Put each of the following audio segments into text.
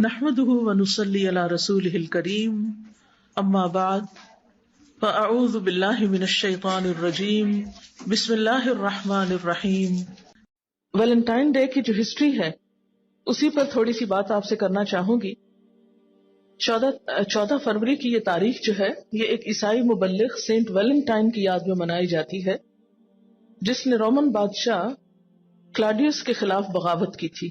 نحمده ونصلي على رسوله الكريم اما بعد فاعوذ بالله من الشیطان الرجیم بسم اللہ الرحمن الرحیم۔ ویلنٹائن ڈے کی جو ہسٹری ہے اسی پر تھوڑی سی بات آپ سے کرنا چاہوں گی۔ 14 فروری کی یہ تاریخ جو ہے یہ ایک عیسائی مبلغ سینٹ ویلنٹائن کی یاد میں منائی جاتی ہے، جس نے رومن بادشاہ کلاڈیوس کے خلاف بغاوت کی تھی،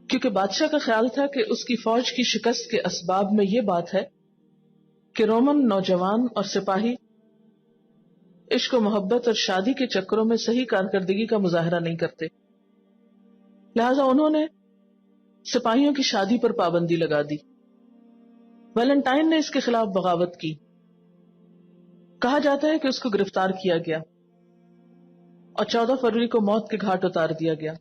کیونکہ بادشاہ کا خیال تھا کہ اس کی فوج کی شکست کے اسباب میں یہ بات ہے کہ رومن نوجوان اور سپاہی عشق و محبت اور شادی کے چکروں میں صحیح کارکردگی کا مظاہرہ نہیں کرتے، لہذا انہوں نے سپاہیوں کی شادی پر پابندی لگا دی۔ ویلنٹائن نے اس کے خلاف بغاوت کی، کہا جاتا ہے کہ اس کو گرفتار کیا گیا اور 14 فروری کو موت کے گھاٹ اتار دیا گیا۔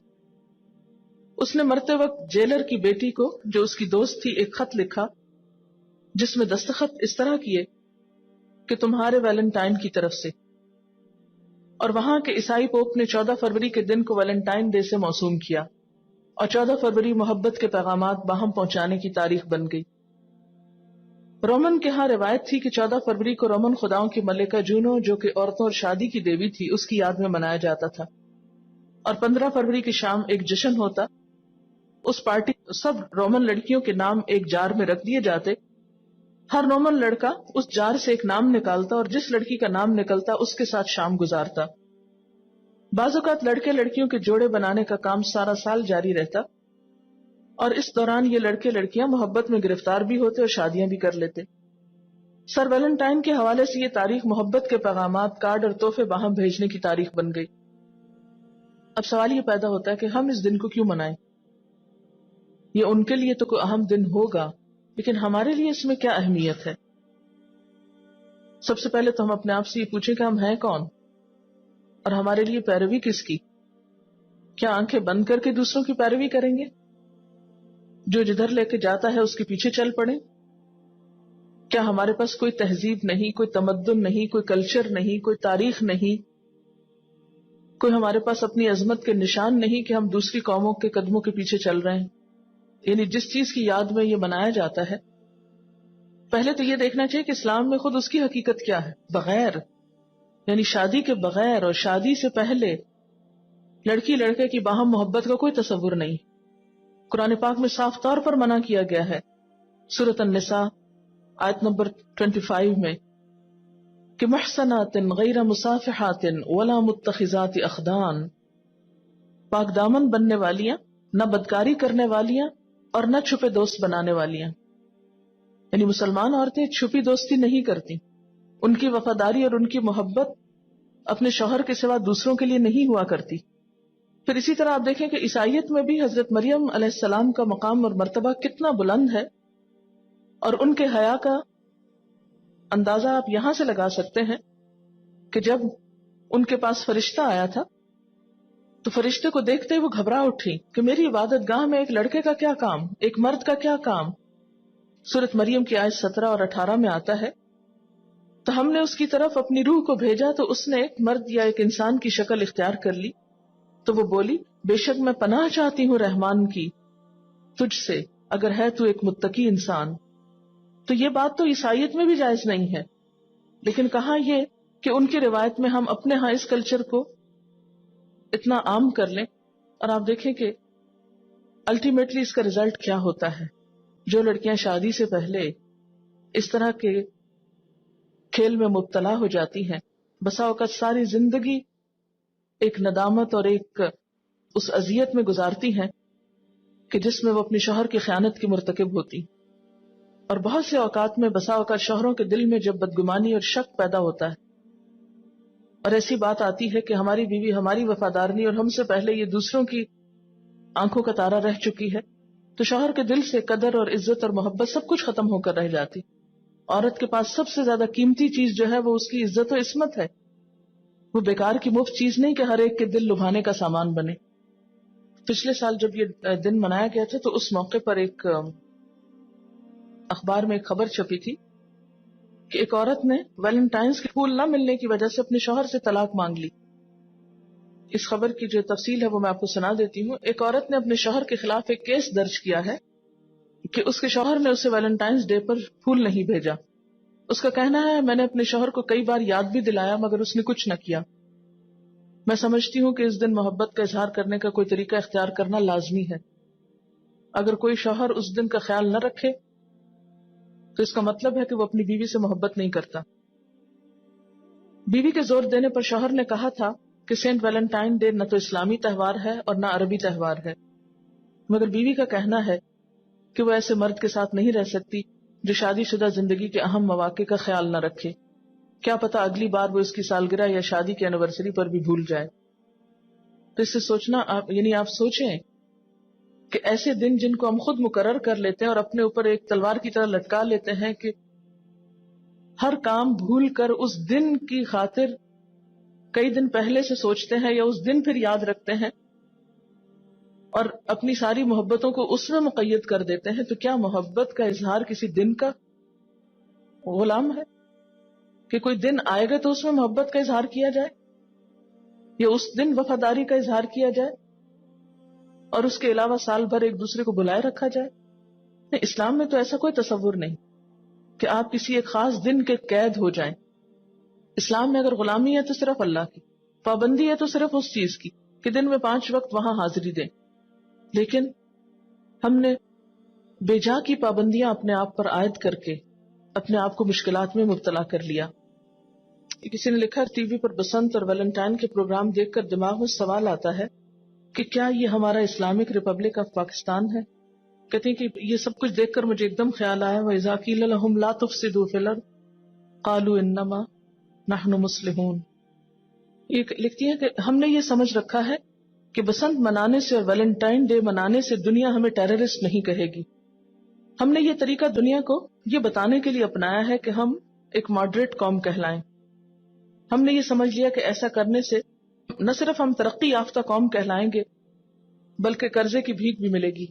اس نے مرتے وقت جیلر کی بیٹی کو، جو اس کی دوست تھی، ایک خط لکھا جس میں دستخط اس طرح کیے کہ تمہارے ویلنٹائن کی طرف سے، اور وہاں کے عیسائی پوپ نے 14 فروری کے دن کو ویلنٹائن ڈے سے موسوم کیا، اور 14 فروری محبت کے پیغامات باہم پہنچانے کی تاریخ بن گئی۔ رومن کے ہاں روایت تھی کہ 14 فروری کو رومن خداؤں کی ملکہ جونو، جو کہ عورتوں اور شادی کی دیوی تھی، اس کی یاد میں منایا جاتا تھا، اور 15 فروری کی شام ایک جشن ہوتا۔ اس پارٹی سب رومن لڑکیوں کے نام ایک جار میں رکھ دیے جاتے، ہر رومن لڑکا اس جار سے ایک نام نکالتا اور جس لڑکی کا نام نکلتا اس کے ساتھ شام گزارتا۔ بعض اوقات لڑکے لڑکیوں کے جوڑے بنانے کا کام سارا سال جاری رہتا، اور اس دوران یہ لڑکے لڑکیاں محبت میں گرفتار بھی ہوتے اور شادیاں بھی کر لیتے۔ سر ویلنٹائن کے حوالے سے یہ تاریخ محبت کے پیغامات، کارڈ اور تحفے باہم بھیجنے کی تاریخ بن گئی۔ اب سوال یہ پیدا ہوتا ہے کہ ہم اس دن کو کیوں منائیں؟ یہ ان کے لیے تو کوئی اہم دن ہوگا، لیکن ہمارے لیے اس میں کیا اہمیت ہے؟ سب سے پہلے تو ہم اپنے آپ سے یہ پوچھیں کہ ہم ہیں کون، اور ہمارے لیے پیروی کس کی؟ کیا آنکھیں بند کر کے دوسروں کی پیروی کریں گے؟ جو جدھر لے کے جاتا ہے اس کے پیچھے چل پڑیں؟ کیا ہمارے پاس کوئی تہذیب نہیں، کوئی تمدن نہیں، کوئی کلچر نہیں، کوئی تاریخ نہیں، کوئی ہمارے پاس اپنی عظمت کے نشان نہیں کہ ہم دوسری قوموں کے قدموں کے پیچھے چل رہے ہیں؟ یعنی جس چیز کی یاد میں یہ منایا جاتا ہے، پہلے تو یہ دیکھنا چاہیے کہ اسلام میں خود اس کی حقیقت کیا ہے۔ بغیر یعنی شادی کے بغیر اور شادی سے پہلے لڑکی لڑکے کی باہم محبت کا کوئی تصور نہیں۔ قرآن پاک میں صاف طور پر منع کیا گیا ہے، سورۃ النساء آیت نمبر 25 میں، کہ محصنات غیر مصافحات ولا متخذات اخدان، پاک دامن بننے والیاں، نہ بدکاری کرنے والیاں اور نہ چھپے دوست بنانے والیاں۔ یعنی مسلمان عورتیں چھپی دوستی نہیں کرتی، ان کی وفاداری اور ان کی محبت اپنے شوہر کے سوا دوسروں کے لیے نہیں ہوا کرتی۔ پھر اسی طرح آپ دیکھیں کہ عیسائیت میں بھی حضرت مریم علیہ السلام کا مقام اور مرتبہ کتنا بلند ہے، اور ان کے حیا کا اندازہ آپ یہاں سے لگا سکتے ہیں کہ جب ان کے پاس فرشتہ آیا تھا تو فرشتے کو دیکھتے وہ گھبرا اٹھی کہ میری عبادت گاہ میں ایک لڑکے کا کیا کام، ایک مرد کا کیا کام۔ سورۃ مریم کی آیت 17 اور 18 میں آتا ہے، تو ہم نے اس کی طرف اپنی روح کو بھیجا تو اس نے ایک مرد یا ایک انسان کی شکل اختیار کر لی، تو وہ بولی، بے شک میں پناہ چاہتی ہوں رحمان کی تجھ سے، اگر ہے تو ایک متقی انسان۔ تو یہ بات تو عیسائیت میں بھی جائز نہیں ہے، لیکن کہاں یہ کہ ان کی روایت میں ہم اپنے ہاں اس کلچر کو اتنا عام کر لیں، اور آپ دیکھیں کہ الٹیمیٹلی اس کا ریزلٹ کیا ہوتا ہے۔ جو لڑکیاں شادی سے پہلے اس طرح کے کھیل میں مبتلا ہو جاتی ہیں، بسا اوقات ساری زندگی ایک ندامت اور ایک اس اذیت میں گزارتی ہیں کہ جس میں وہ اپنی شوہر کی خیانت کی مرتکب ہوتی، اور بہت سے اوقات میں بسا اوقات شوہروں کے دل میں جب بدگمانی اور شک پیدا ہوتا ہے اور ایسی بات آتی ہے کہ ہماری بیوی ہماری وفادار نہیں اور ہم سے پہلے یہ دوسروں کی آنکھوں کا تارا رہ چکی ہے، تو شوہر کے دل سے قدر اور عزت اور محبت سب کچھ ختم ہو کر رہ جاتی۔ عورت کے پاس سب سے زیادہ قیمتی چیز جو ہے وہ اس کی عزت و عصمت ہے، وہ بیکار کی مفت چیز نہیں کہ ہر ایک کے دل لبھانے کا سامان بنے۔ پچھلے سال جب یہ دن منایا گیا تھا تو اس موقع پر ایک اخبار میں ایک خبر چھپی تھی کہ ایک عورت نے ویلنٹائنز کے پھول نہ ملنے کی وجہ سے اپنے شوہر سے طلاق مانگ لی۔ اس خبر کی جو تفصیل ہے وہ میں آپ کو سنا دیتی ہوں۔ ایک عورت نے اپنے شوہر کے خلاف ایک کیس درج کیا ہے کہ اس کے شوہر نے اسے ویلنٹائنز ڈے پر پھول نہیں بھیجا. اس کا کہنا ہے میں نے اپنے شوہر کو کئی بار یاد بھی دلایا مگر اس نے کچھ نہ کیا. میں سمجھتی ہوں کہ اس دن محبت کا اظہار کرنے کا کوئی طریقہ اختیار کرنا لازمی ہے. اگر کوئی شوہر اس دن کا خیال نہ رکھے تو اس کا مطلب ہے کہ وہ اپنی بیوی سے محبت نہیں کرتا. بیوی کے زور دینے پر شوہر نے کہا تھا کہ سینٹ ویلنٹائن ڈے نہ تو اسلامی تہوار ہے اور نہ عربی تہوار ہے، مگر بیوی کا کہنا ہے کہ وہ ایسے مرد کے ساتھ نہیں رہ سکتی جو شادی شدہ زندگی کے اہم مواقع کا خیال نہ رکھے. کیا پتا اگلی بار وہ اس کی سالگرہ یا شادی کی اینیورسری پر بھی بھول جائے. تو اس سے سوچنا آپ سوچیں کہ ایسے دن جن کو ہم خود مقرر کر لیتے ہیں اور اپنے اوپر ایک تلوار کی طرح لٹکا لیتے ہیں کہ ہر کام بھول کر اس دن کی خاطر کئی دن پہلے سے سوچتے ہیں یا اس دن پھر یاد رکھتے ہیں اور اپنی ساری محبتوں کو اس میں مقید کر دیتے ہیں، تو کیا محبت کا اظہار کسی دن کا غلام ہے کہ کوئی دن آئے گا تو اس میں محبت کا اظہار کیا جائے یا اس دن وفاداری کا اظہار کیا جائے اور اس کے علاوہ سال بھر ایک دوسرے کو بلائے رکھا جائے؟ نہیں، اسلام میں تو ایسا کوئی تصور نہیں کہ آپ کسی ایک خاص دن کے قید ہو جائیں. اسلام میں اگر غلامی ہے تو صرف اللہ کی، پابندی ہے تو صرف اس چیز کی کہ دن میں 5 وقت وہاں حاضری دیں. لیکن ہم نے بے جا کی پابندیاں اپنے آپ پر عائد کر کے اپنے آپ کو مشکلات میں مبتلا کر لیا. کسی نے لکھا ٹی وی پر بسنت اور ویلنٹائن کے پروگرام دیکھ کر دماغ میں سوال آتا ہے کہ کیا یہ ہمارا اسلامک ریپبلک آف پاکستان ہے؟ کہتے ہیں کہ یہ سب کچھ دیکھ کر مجھے ایک دم خیال آیا وَإِذَا قِيلَ لَهُمْ لَا تُفْسِدُوا فِي الْأَرْضِ قَالُوا إِنَّمَا نَحْنُ مُصْلِحُونَ. یہ لکھتی ہے کہ ہم نے یہ سمجھ رکھا ہے کہ بسنت منانے سے اور ویلنٹائن ڈے منانے سے دنیا ہمیں ٹیررسٹ نہیں کہے گی. ہم نے یہ طریقہ دنیا کو یہ بتانے کے لیے اپنایا ہے کہ ہم ایک ماڈریٹ قوم کہلائیں. ہم نے یہ سمجھ لیا کہ ایسا کرنے سے نہ صرف ہم ترقی یافتہ قوم کہلائیں گے بلکہ قرضے کی بھیک بھی ملے گی.